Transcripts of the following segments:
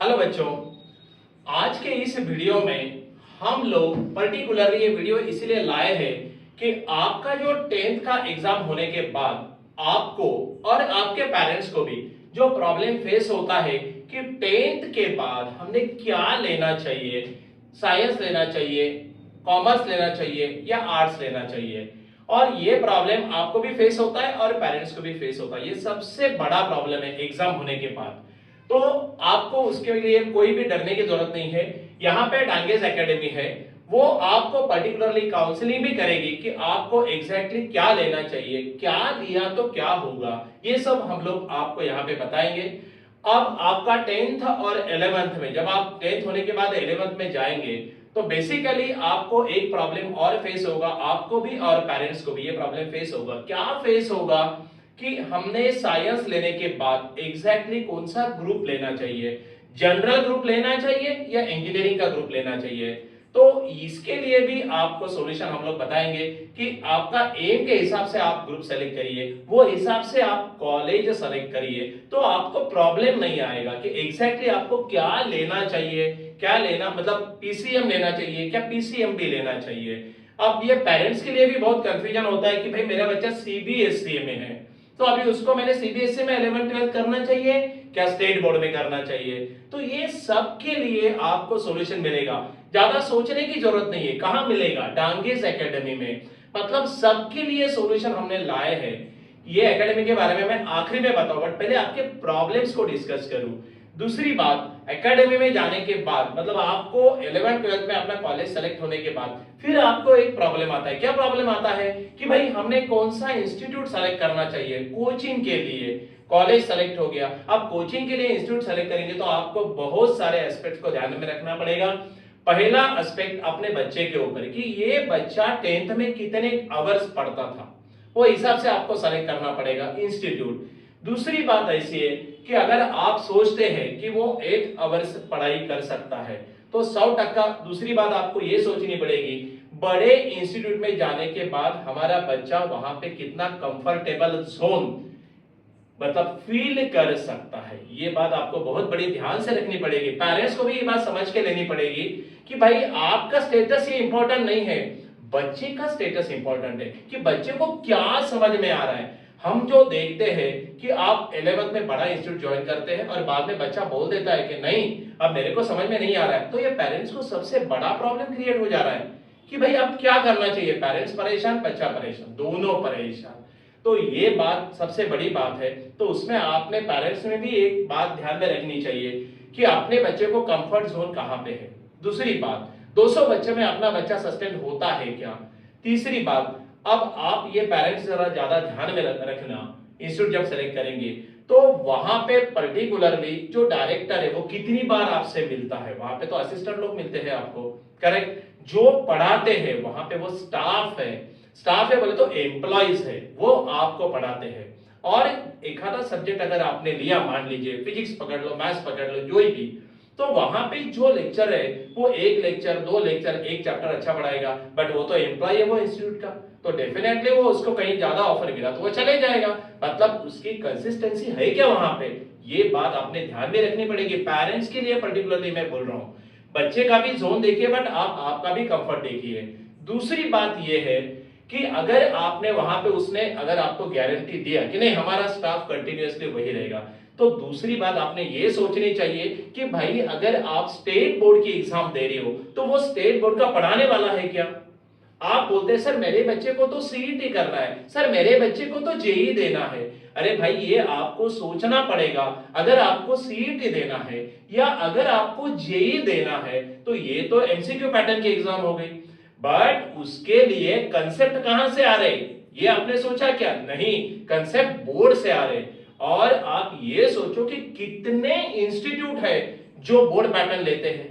Hello बच्चों, आज के इस वीडियो में हम लोग पर्टिकुलरली ये वीडियो इसलिए लाए हैं कि आपका जो 10th का एग्जाम होने के बाद आपको और आपके पेरेंट्स को भी जो प्रॉब्लम फेस होता है कि 10th के बाद हमने क्या लेना चाहिए, साइंस लेना चाहिए, कॉमर्स लेना चाहिए या आर्ट्स लेना चाहिए। और ये प्रॉब्लम आपको भी फेस होता है और पेरेंट्स को भी फेस होता है। ये सबसे बड़ा प्रॉब्लम है एग्जाम होने के बाद। तो आपको उसके लिए कोई भी डरने की जरूरत नहीं है। यहाँ पे डांगेज एकेडमी है, वो आपको पर्टिकुलरली काउंसलिंग भी करेगी कि आपको एग्जैक्टली क्या लेना चाहिए, क्या लिया तो क्या होगा। ये सब हम लोग आपको यहाँ पे बताएंगे। अब आपका 10th और 11th में, जब आप 10th होने के बाद 11th में जाएंगे तो बेसिकली आपको एक प्रॉब्लम और फेस होगा, आपको भी और पेरेंट्स को भी ये प्रॉब्लम फेस होगा। क्या फेस होगा कि हमने साइंस लेने के बाद एग्जैक्टली कौन सा ग्रुप लेना चाहिए, जनरल ग्रुप लेना चाहिए या इंजीनियरिंग का ग्रुप लेना चाहिए। तो इसके लिए भी आपको सॉल्यूशन हम लोग बताएंगे कि आपका एम के हिसाब से आप ग्रुप सेलेक्ट करिए, वो हिसाब से आप कॉलेज सेलेक्ट करिए, तो आपको प्रॉब्लम नहीं आएगा कि एग्जैक्टली आपको क्या लेना चाहिए, क्या लेना मतलब पीसीएम लेना चाहिए क्या पीसीएमबी लेना चाहिए। अब ये पेरेंट्स के लिए भी बहुत कंफ्यूजन होता है कि भाई मेरा बच्चा सीबीएसई में है, तो अभी उसको मैंने सीबीएसई में 11th-12th करना चाहिए क्या स्टेट बोर्ड में करना चाहिए। तो ये सब के लिए आपको सॉल्यूशन मिलेगा, ज्यादा सोचने की जरूरत नहीं है। कहां मिलेगा? डांगेज एकेडमी में। मतलब सबके लिए सॉल्यूशन हमने लाए हैं। ये एकेडमी के बारे में मैं आखिरी में बताऊं, बट पहले आपके प्रॉब्लम्स को डिस्कस करूं। दूसरी बात, एकेडमी में जाने के बाद मतलब आपको 11th-12th में अपना कॉलेज सेलेक्ट होने के बाद फिर आपको एक प्रॉब्लम आता है। क्या प्रॉब्लम आता है कि भाई हमने कौन सा इंस्टीट्यूट सेलेक्ट करना चाहिए कोचिंग के लिए। कॉलेज सेलेक्ट हो गया, अब कोचिंग के लिए इंस्टीट्यूट सेलेक्ट करेंगे तो आपको बहुत सारे एस्पेक्ट्स को ध्यान में रखना पड़ेगा। पहला एस्पेक्ट अपने बच्चे के ऊपर कि ये बच्चा 10th में कितने आवर्स पढ़ता था, वो हिसाब से आपको सेलेक्ट करना पड़ेगा इंस्टीट्यूट। दूसरी बात ऐसी है कि अगर आप सोचते हैं कि वो 8 आवर्स पढ़ाई कर सकता है तो 100%। दूसरी बात आपको ये सोचनी पड़ेगी बड़े इंस्टीट्यूट में जाने के बाद हमारा बच्चा वहां पे कितना कंफर्टेबल जोन मतलब फील कर सकता है। ये बात आपको बहुत बड़ी ध्यान से रखनी पड़ेगी। पेरेंट्स को भी ये बात समझ के लेनी पड़ेगी कि भाई आपका स्टेटस ये इंपॉर्टेंट नहीं है, बच्चे का स्टेटस इंपॉर्टेंट है कि बच्चे को क्या समझ में आ रहा है। हम जो देखते हैं कि आप 11th में बड़ा इंस्टीट्यूट ज्वाइन करते हैं और बाद में बच्चा बोल देता है कि नहीं अब मेरे को समझ में नहीं आ रहा है, तो ये पेरेंट्स को सबसे बड़ा प्रॉब्लम क्रिएट हो जा रहा है कि भाई अब क्या करना चाहिए। पेरेंट्स परेशान, बच्चा परेशान, दोनों परेशान। तो ये बात सबसे बड़ी बात है। तो उसमें आपने पेरेंट्स में भी एक बात ध्यान में रखनी चाहिए कि अपने बच्चे को कंफर्ट जोन कहां पे है। दूसरी बात, 200 बच्चे में अपना बच्चा सस्टेन होता है क्या। तीसरी बात, अब आप ये पेरेंट्स जरा ज्यादा ध्यान में रखना, इंस्टीट्यूट जब सेलेक्ट करेंगे तो वहां पे पर्टिकुलरली जो डायरेक्टर है वो कितनी बार आपसे मिलता है। वहां पे तो असिस्टेंट लोग मिलते हैं आपको, करेक्ट। जो पढ़ाते हैं वहां पे वो स्टाफ है, स्टाफ है बोले तो एम्प्लॉइज है, वो आपको पढ़ाते हैं। और एक आधा सब्जेक्ट अगर आपने लिया, मान लीजिए फिजिक्स पकड़ लो, मैथ्स पकड़ लो, जो भी, तो वहां पे जो लेक्चर है वो एक लेक्चर, दो लेक्चर, एक चैप्टर अच्छा पढ़ाएगा, बट वो तो एम्प्लॉय है वो इंस्टीट्यूट का, तो डेफिनेटली वो उसको कहीं ज्यादा ऑफर मिला तो वो चले जाएगा। मतलब उसकी कंसिस्टेंसी है क्या वहां पे, ये बात आपने ध्यान में रखनी पड़ेगी। पेरेंट्स के लिए पर्टिकुलरली मैं बोल रहा हूं, बच्चे का भी जोन देखिए बट आप आपका भी कंफर्ट देखिए। दूसरी बात यह है कि अगर आपने वहां पे उसने अगर आपको गारंटी दिया कि नहीं हमारा स्टाफ कंटिन्यूअसली वही रहेगा, तो दूसरी बात आपने ये सोचनी चाहिए कि भाई अगर आप स्टेट बोर्ड की एग्जाम दे रहे हो तो वो स्टेट बोर्ड का पढ़ाने वाला है क्या। आप बोलते हैं सर मेरे बच्चे को तो सीईटी करना है, सर मेरे बच्चे को तो जेई देना है। अरे भाई ये आपको सोचना पड़ेगा, अगर आपको सीईटी देना है या अगर आपको जेई देना है तो ये तो एमसीक्यू पैटर्न की एग्जाम हो गई, बट उसके लिए कंसेप्ट कहां से आ रहे, ये आपने सोचा क्या? नहीं, कंसेप्ट बोर्ड से आ रहे। और आप ये सोचो कि कितने इंस्टीट्यूट है जो बोर्ड पैटर्न लेते हैं।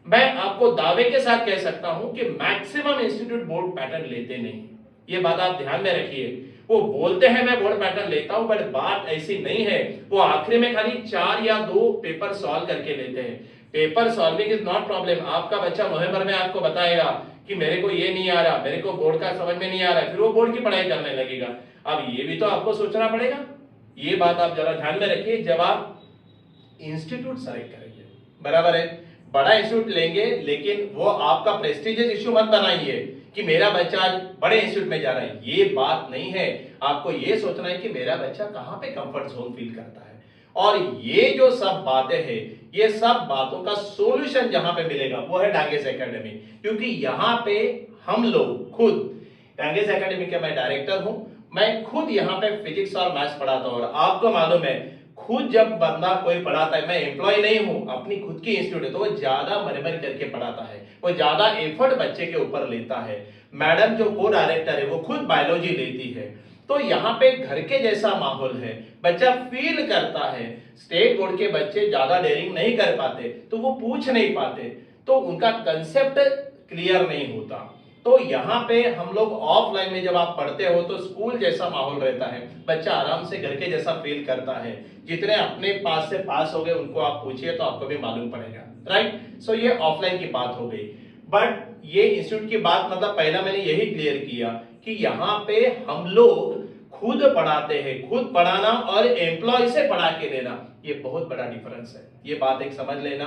मैं आपको दावे के साथ कह सकता हूं कि मैक्सिमम इंस्टीट्यूट बोर्ड पैटर्न लेते नहीं, ये बात आप ध्यान में रखिए। वो बोलते हैं मैं बोर्ड पैटर्न लेता हूं, बट बात ऐसी नहीं है। वो आखिरी में खाली 4 या 2 पेपर सॉल्व करके लेते हैं। Paper solving is not problem. आपका बच्चा नवंबर में आपको बताएगा कि मेरे को ये नहीं आ रहा, मेरे को बोर्ड का समझ में नहीं आ रहा है, फिर वो बोर्ड की पढ़ाई करने लगेगा। अब ये भी तो आपको सोचना पड़ेगा। ये बात आप जरा ध्यान में रखिए जब आप इंस्टीट्यूट सेलेक्ट करेंगे। बराबर है। बड़ा इंस्टीट्यूट लेंगे, लेकिन वो आपका प्रेस्टिजियस इश्यू मत बनाइए कि मेरा बच्चा आज बड़े इंस्टीट्यूट में जा रहा है, ये बात नहीं है। आपको ये सोचना है कि मेरा बच्चा कहाँ पे कंफर्ट जोन फील करता है। और ये जो सब बातें हैं, ये सब बातों का सॉल्यूशन जहां पे मिलेगा वो है डांगेस एकेडमी। क्योंकि यहाँ पे हम लोग खुद, डांगेस एकेडमी के मैं डायरेक्टर हूं, मैं खुद यहाँ पे फिजिक्स और मैथ्स पढ़ाता हूं। और आपको मालूम है, खुद जब बंदा कोई पढ़ाता है, मैं एम्प्लॉय नहीं हूं, अपनी खुद की इंस्टीट्यूट है, तो वो ज्यादा मरमर करके पढ़ाता है, वो ज्यादा एफर्ट बच्चे के ऊपर लेता है। मैडम जो को डायरेक्टर है वो खुद बायोलॉजी लेती है, तो यहाँ पे घर के जैसा माहौल है, बच्चा फील करता है। स्टेट बोर्ड के बच्चे ज्यादा डेयरिंग नहीं कर पाते, तो वो पूछ नहीं पाते, तो उनका कंसेप्ट क्लियर नहीं होता। तो यहाँ पे हम लोग ऑफलाइन में जब आप पढ़ते हो तो स्कूल जैसा माहौल रहता है, बच्चा आराम से घर के जैसा फील करता है। जितने अपने पास से पास हो गए उनको आप पूछिए तो आपको भी मालूम पड़ेगा, राइट। सो ये ऑफलाइन की बात हो गई। बट ये इंस्टीट्यूट की बात, मतलब पहला मैंने यही क्लियर किया कि यहाँ पे हम लोग खुद पढ़ाते हैं। खुद पढ़ाना और एम्प्लॉय से पढ़ा के लेना, ये बहुत बड़ा डिफरेंस है, ये बात एक समझ लेना।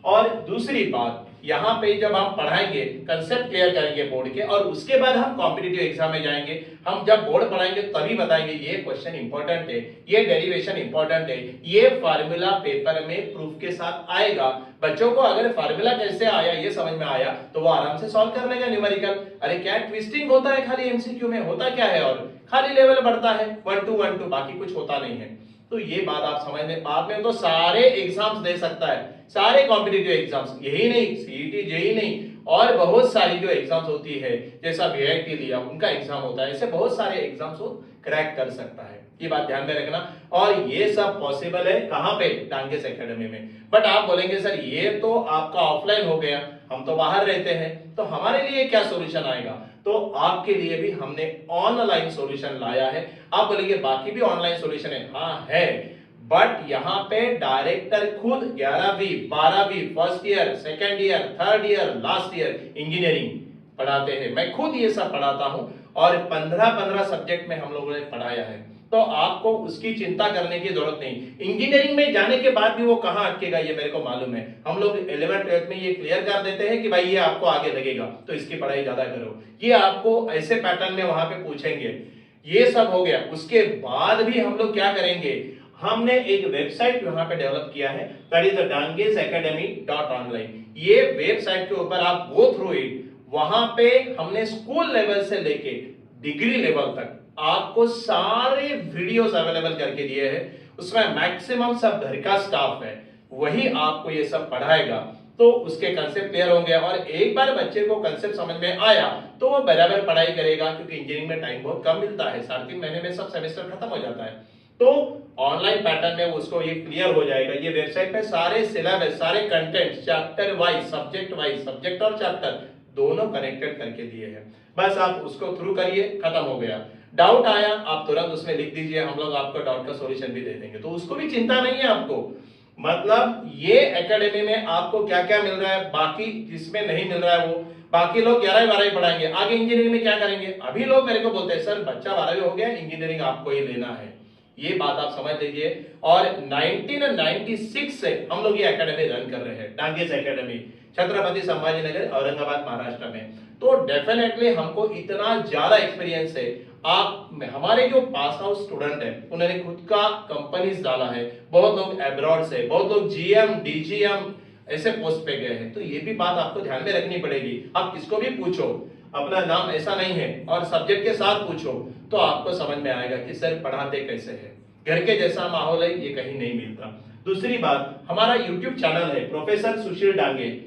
और दूसरी बात, यहाँ पे जब हम पढ़ाएंगे, कंसेप्ट क्लियर करेंगे बोर्ड के, और उसके बाद हम कॉम्पिटिटिव एग्जाम में जाएंगे। हम जब बोर्ड पढ़ाएंगे तभी बताएंगे ये क्वेश्चन इंपॉर्टेंट है, ये डेरिवेशन इंपॉर्टेंट है, ये फार्मूला पेपर में प्रूफ के साथ आएगा। बच्चों को अगर फार्मूला कैसे आया ये समझ में आया तो वो आराम से सॉल्व कर लेगा न्यूमेरिकल। अरे क्या ट्विस्टिंग होता है खाली एमसीक्यू में, होता क्या है, और खाली लेवल बढ़ता है 1 2 1 2, बाकी कुछ होता नहीं है। तो ये बात आप समझ लें। बाद में तो सारे एग्जाम्स दे सकता है, सारे कॉम्पिटिटिव एग्जाम्स, यही नहीं सीईटी जेईई नहीं, और बहुत सारी जो एग्जाम्स होती है, जैसा वीआईटी लिया उनका एग्जाम होता है, ऐसे बहुत सारे एग्जाम्स वो क्रैक कर सकता है। ये बात ध्यान में रखना। और ये सब पॉसिबल है कहां पे, डांगेस एकेडमी में। बट आप बोलेंगे सर ये तो आपका ऑफलाइन हो गया, हम तो बाहर रहते हैं, तो हमारे लिए क्या सॉल्यूशन आएगा। तो आपके लिए भी हमने ऑनलाइन सॉल्यूशन लाया है। आप बोलेंगे बाकी भी ऑनलाइन सॉल्यूशन है, हाँ है, बट यहाँ पे डायरेक्टर खुद 11वीं 12वीं first year, second year, third year, last year engineering पढ़ाते हैं। मैं खुद ये सब पढ़ाता हूं और 15-15 सब्जेक्ट में हम लोगों ने पढ़ाया है, तो आपको उसकी चिंता करने की जरूरत नहीं। इंजीनियरिंग में जाने के बाद भी वो कहां अटकेगा ये मेरे को मालूम है। हम लोग 11th 12th में ये क्लियर कर देते हैं कि भाई ये आपको आगे लगेगा तो इसकी पढ़ाई ज्यादा करो, ये आपको ऐसे पैटर्न में वहां पे पूछेंगे। ये सब हो गया, उसके बाद भी हम लोग क्या करेंगे, हमने एक वेबसाइट वहां पे डेवलप किया है, दैट इज dangesacademy.online। ये वेबसाइट के ऊपर आप गो थ्रू इट, वहां पे हमने स्कूल लेवल से लेके डिग्री लेवल तक आपको सारे वीडियोस अवेलेबल करके दिए हैं। उसमें मैक्सिमम सब घर का स्टाफ है, वही आपको ये सब पढ़ाएगा, तो उसके कंसेप्ट क्लियर होंगे। और एक बार बच्चे को कंसेप्ट समझ में आया तो वो बराबर पढ़ाई करेगा, क्योंकि इंजीनियरिंग में टाइम बहुत कम मिलता है, 3.5 महीने में सब सेमेस्टर खत्म हो जाता है। तो ऑनलाइन पैटर्न में उसको ये क्लियर हो जाएगा। ये वेबसाइट पे सारे सिलेबस, सारे कंटेंट, चैप्टर वाइज, सब्जेक्ट और चैप्टर दोनों कनेक्टेड करके दिए हैं। बस आप उसको थ्रू करिए, खत्म हो गया। डाउट आया आप तुरंत उसमें लिख दीजिए, हम लोग आपको डाउट का सॉल्यूशन भी दे देंगे, तो उसको भी चिंता नहीं है आपको। मतलब ये एकेडमी में आपको क्या क्या मिल रहा है, बाकी जिसमें नहीं मिल रहा है वो, बाकी लोग 11वीं 12वीं पढ़ाएंगे, आगे इंजीनियरिंग में क्या करेंगे। अभी लोग मेरे को बोलते हैं सर बच्चा 12वीं हो गया, इंजीनियरिंग आपको ही लेना है, ये बात आप समझ लीजिए। और 1996 से हम लोग ये एकेडमी रन कर रहे हैं, डांगेस एकेडमी, छत्रपति संभाजीनगर, औरंगाबाद, महाराष्ट्र में। तो डेफिनेटली हमको इतना ज्यादा एक्सपीरियंस है। आप हमारे जो पास आउट स्टूडेंट है उन्होंने खुद का कंपनीज डाला है, बहुत लोग अब्रॉड से, बहुत लोग जीएम डीजीएम ऐसे पोस्ट पे गए हैं। तो ये भी बात आपको ध्यान में रखनी पड़ेगी। आप किसको भी पूछो, अपना नाम ऐसा नहीं है, और सब्जेक्ट के साथ पूछो तो आपको समझ में आएगा कि सर पढ़ाते कैसे है। घर के जैसा माहौल है, ये कहीं नहीं मिलता। दूसरी बात, हमारा यूट्यूब चैनल है प्रोफेसर सुशील डांगे,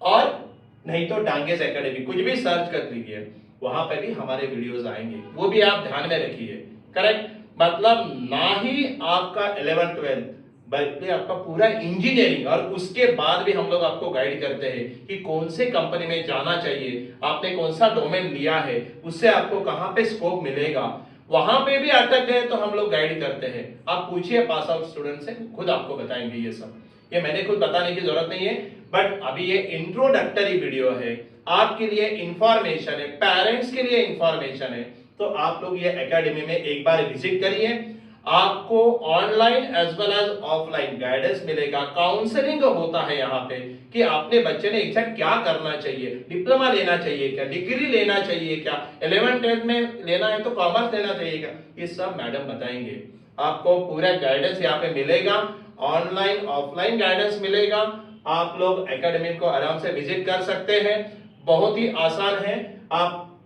और नहीं तो डांगेस एकेडमी, कुछ भी सर्च कर लीजिए, वहां पे भी हमारे वीडियोस आएंगे, वो भी आप ध्यान में रखिए। करेक्ट, मतलब ना ही आपका 11th 12th बल्कि आपका पूरा इंजीनियरिंग, और उसके बाद भी हम लोग आपको गाइड करते हैं कि कौन से कंपनी में जाना चाहिए, आपने कौन सा डोमेन लिया है, उससे आपको कहां पे स्कोप मिलेगा। वहां पे भी अटक गए तो हम लोग गाइड करते हैं। आप पूछिए पास आउट स्टूडेंट से, खुद आपको बताएंगे ये सब। ये मैंने खुद बताने की जरूरत नहीं है, बट अभी ये इंट्रोडक्टरी वीडियो है, आपके लिए इंफॉर्मेशन है, पेरेंट्स के लिए इंफॉर्मेशन है। तो आप लोग ये एकेडमी में एक बार विजिट करिए, आपको online as well as offline guidance मिलेगा, काउंसलिंग होता है यहाँ पे कि आपने बच्चे ने एग्जैक्ट क्या करना चाहिए, डिप्लोमा लेना चाहिए क्या, डिग्री लेना चाहिए क्या, 11th-12th में लेना है तो कॉमर्स लेना चाहिए क्या, ये सब मैडम बताएंगे। आपको पूरा गाइडेंस यहाँ पे मिलेगा, ऑनलाइन ऑफलाइन गाइडेंस मिलेगा। आप लोग एकेडमी को आराम से विजिट कर सकते हैं, बहुत ही आसान है। आप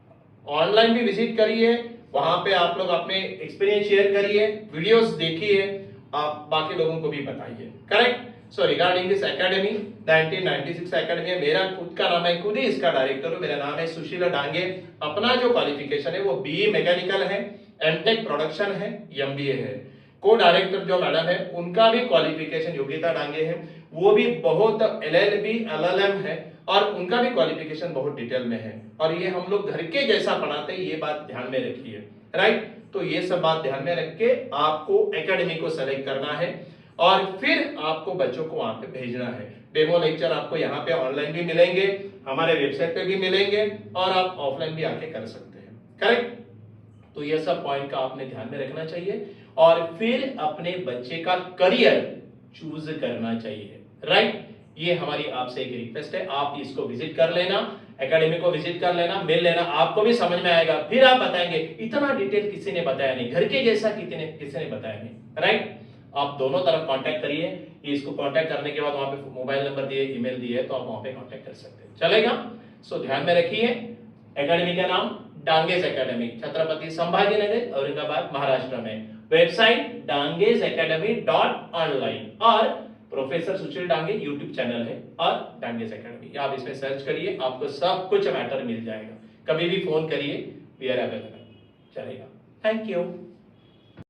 ऑनलाइन भी विजिट करिए, वहां पे आप लोग अपने एक्सपीरियंस शेयर करिए, वीडियोस देखिए, आप बाकी लोगों को भी बताइए। Correct. So regarding this academy, 1996 academy है, मेरा खुद का नाम है, खुद ही इसका डायरेक्टर हूं, मेरा नाम है सुशील डांगे। अपना जो क्वालिफिकेशन है वो बीई मैकेनिकल है, एमटेक प्रोडक्शन है, एमबीए है। को डायरेक्टर जो मैडम है उनका भी क्वालिफिकेशन योगिता डांगे है, वो भी बहुत एलएलबी एलएलएम है और उनका भी क्वालिफिकेशन बहुत डिटेल में है। और ये हम लोग घर के जैसा पढ़ाते हैं, ये बात ध्यान में रखिए। राइट। तो ये सब बात ध्यान में रख के आपको एकेडमी को सेलेक्ट करना है और फिर आपको बच्चों को वहां पे भेजना है। डेमो लेक्चर आपको यहाँ पे ऑनलाइन भी मिलेंगे, हमारे वेबसाइट पे भी मिलेंगे और आप ऑफलाइन भी आके कर सकते हैं। करेक्ट। तो ये सब पॉइंट का आपने ध्यान में रखना चाहिए और फिर अपने बच्चे का करियर चूज करना चाहिए। राइट। ये हमारी आपसे एक रिक्वेस्ट है, आप इसको विजिट कर लेना, एकेडमी को विजिट कर लेना, मिल लेना, आपको भी समझ में आएगा। फिर आप बताएंगे इतना डिटेल किसी ने बताया नहीं, घर के जैसा किसी ने बताया नहीं। राइट। आप दोनों तरफ कांटेक्ट करिए, इसको कांटेक्ट करने के बाद वहां पे मोबाइल नंबर दिए, ईमेल दिए, तो आप वहां पे कांटेक्ट कर सकते हैं। चलेगा। सो ध्यान में रखिए, एकेडमी का नाम डांगेज एकेडमी, छत्रपति संभाजीनगर, औरंगाबाद, महाराष्ट्र में। वेबसाइट dangezacademy.online और प्रोफेसर सुशील डांगे यूट्यूब चैनल है और डांगेज एकेडमी, आप इसमें सर्च करिए, आपको सब कुछ मैटर मिल जाएगा। कभी भी फोन करिए, वी आर अवेलेबल। चलेगा। Thank you.